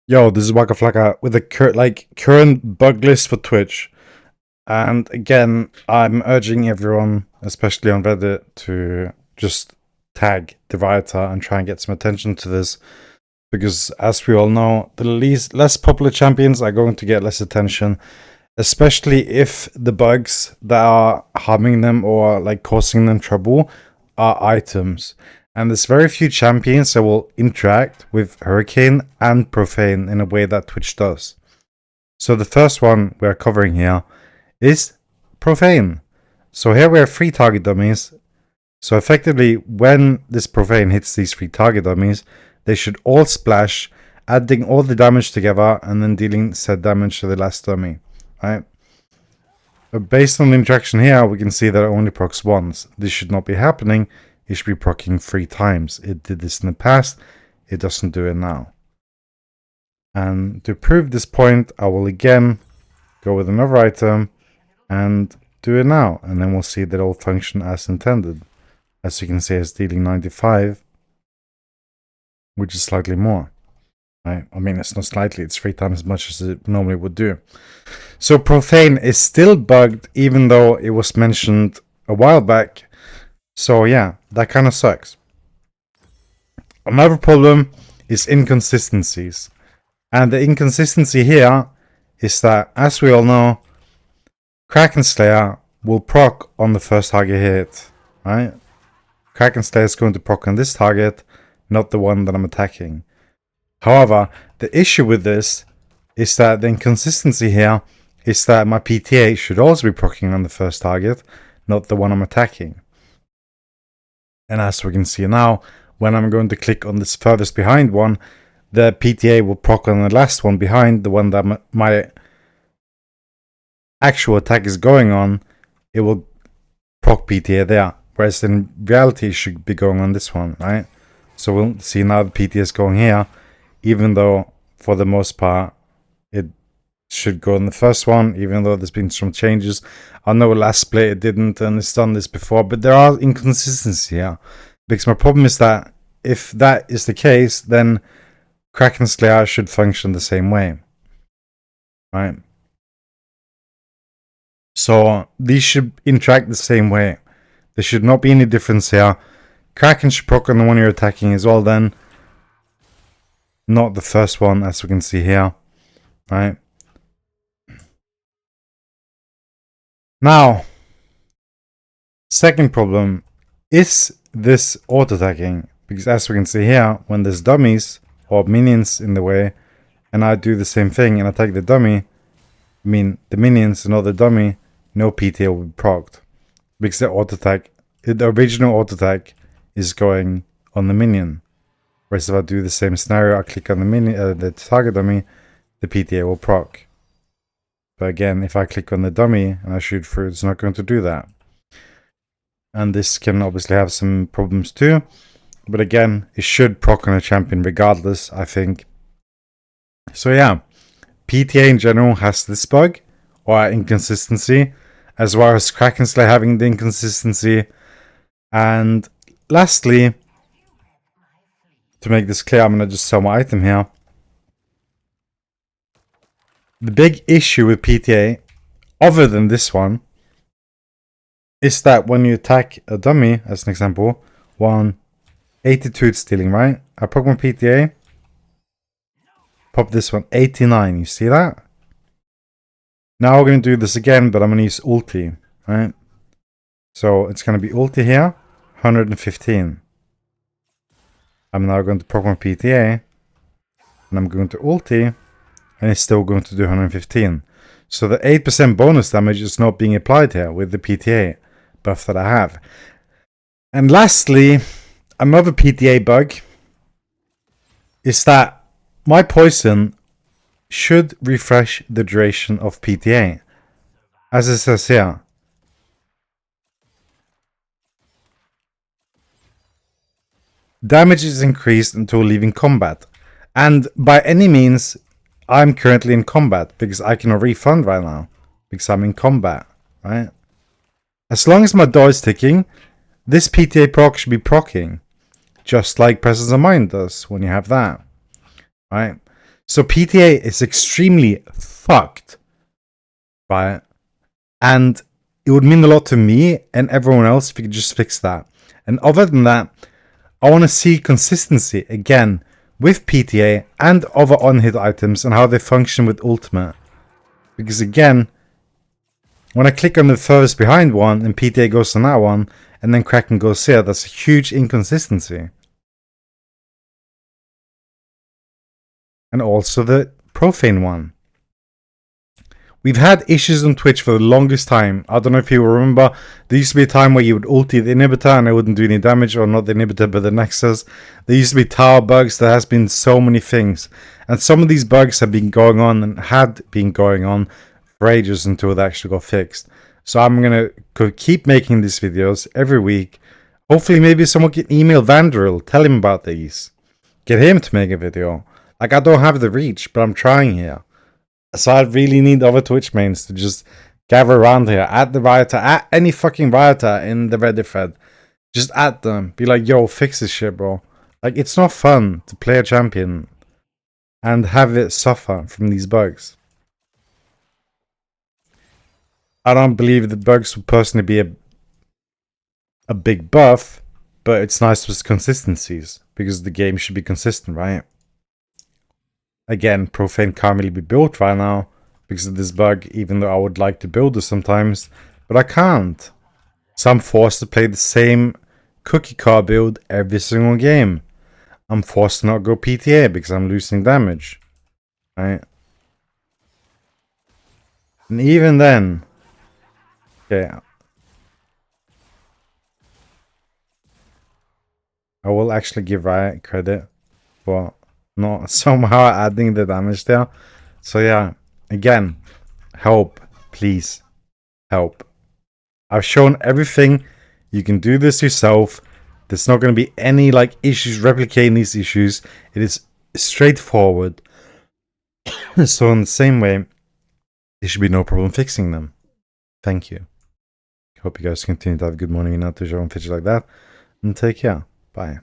Yo, this is Wackaflcka with a current bug list for Twitch. And again, I'm urging everyone, especially on Reddit, to just tag the Rioter and try and get some attention to this. Because as we all know, the less popular champions are going to get less attention, especially if the bugs that are harming them or like causing them trouble are items. And there's very few champions that will interact with Hurricane and Profane in a way that Twitch does. So the first one we're covering here is Profane. So here we have 3 target dummies. So effectively, when this Profane hits these 3 target dummies, they should all splash, adding all the damage together and then dealing said damage to the last dummy. Right? But based on the interaction here, we can see that it only procs once. This should not be happening. It should be proccing 3 times. It did this in the past. It doesn't do it now. And to prove this point, I will again go with another item and do it now. And then we'll see that it will function as intended. As you can see, it's dealing 95, which is slightly more. Right? I mean, it's not slightly, it's 3 times as much as it normally would do. So Profane is still bugged, even though it was mentioned a while back. So yeah, that kind of sucks. Another problem is inconsistencies. And the inconsistency here is that, as we all know, Kraken Slayer will proc on the first target hit. Right? Kraken Slayer is going to proc on this target, not the one that I'm attacking. However, the issue with this is that the inconsistency here is that my PTA should also be proccing on the first target, not the one I'm attacking. And as we can see now, when I'm going to click on this furthest behind one, the PTA will proc on the last one behind, the one that my actual attack is going on. It will proc PTA there, whereas in reality it should be going on this one, right? So we'll see now the PTA is going here, even though for the most part it should go on the first one, even though there's been some changes. I know last split it didn't, and it's done this before, but there are inconsistencies here. Because my problem is that if that is the case, then Kraken Slayer should function the same way. Right? So these should interact the same way. There should not be any difference here. Kraken should proc on the one you're attacking as well then. Not the first one, as we can see here. Right? Now, second problem is this auto-attacking. Because as we can see here, when there's dummies or minions in the way, and I do the same thing and attack the dummy, I mean the minions and not the dummy, no PTA will be procced. Because the auto-attack, the original auto-attack is going on the minion. Whereas if I do the same scenario, I click on the the target dummy, the PTA will proc. But again, if I click on the dummy and I shoot through, it's not going to do that. And this can obviously have some problems too. But again, it should proc on a champion regardless, I think. So yeah, PTA in general has this bug, or inconsistency, as well as Kraken Slayer having the inconsistency. And lastly, to make this clear, I'm going to just sell my item here. The big issue with PTA, other than this one, is that when you attack a dummy, as an example, 182 it's stealing, right? I proc my PTA, pop this one, 89, you see that? Now we're going to do this again, but I'm going to use ulti, right? So it's going to be ulti here, 115. I'm now going to proc my PTA, and I'm going to ulti, and it's still going to do 115. So the 8% bonus damage is not being applied here with the PTA buff that I have. And lastly, another PTA bug is that my poison should refresh the duration of PTA. As it says here. Damage is increased until leaving combat. And by any means, I'm currently in combat because I cannot refund right now because I'm in combat, right? As long as my door is ticking, this PTA proc should be procking, just like Presence of Mind does when you have that, right? So PTA is extremely fucked, right? And it would mean a lot to me and everyone else if we could just fix that. And other than that, I want to see consistency again with PTA and other on-hit items and how they function with Ultimate. Because again, when I click on the furthest behind one and PTA goes on that one, and then Kraken goes here, that's a huge inconsistency. And also the Profane one. We've had issues on Twitch for the longest time. I don't know if you remember, there used to be a time where you would ulti the inhibitor and it wouldn't do any damage, or not the inhibitor but the Nexus. There used to be tower bugs. There has been so many things. And some of these bugs have been going on and had been going on for ages until they actually got fixed. So I'm going to keep making these videos every week. Hopefully maybe someone can email Vandiril, tell him about these. Get him to make a video. Like, I don't have the reach, but I'm trying here. So I really need other Twitch mains to just gather around here, at the Rioter, at any fucking Rioter in the Reddit thread. Just at them. Be like, yo, fix this shit, bro. Like, it's not fun to play a champion and have it suffer from these bugs. I don't believe the bugs would personally be a big buff, but it's nice with consistencies, because the game should be consistent, right? Again, Profane can't really be built right now because of this bug, even though I would like to build it sometimes, but I can't. So I'm forced to play the same cookie car build every single game. I'm forced to not go PTA because I'm losing damage, right? And even then, okay, I will actually give Riot credit for not somehow adding the damage there. So yeah, again, help, please, help. I've shown everything. You can do this yourself. There's not going to be any like issues replicating these issues. It is straightforward. So in the same way, there should be no problem fixing them. Thank you. Hope you guys continue to have a good morning and not to show on Twitch like that. And take care. Bye.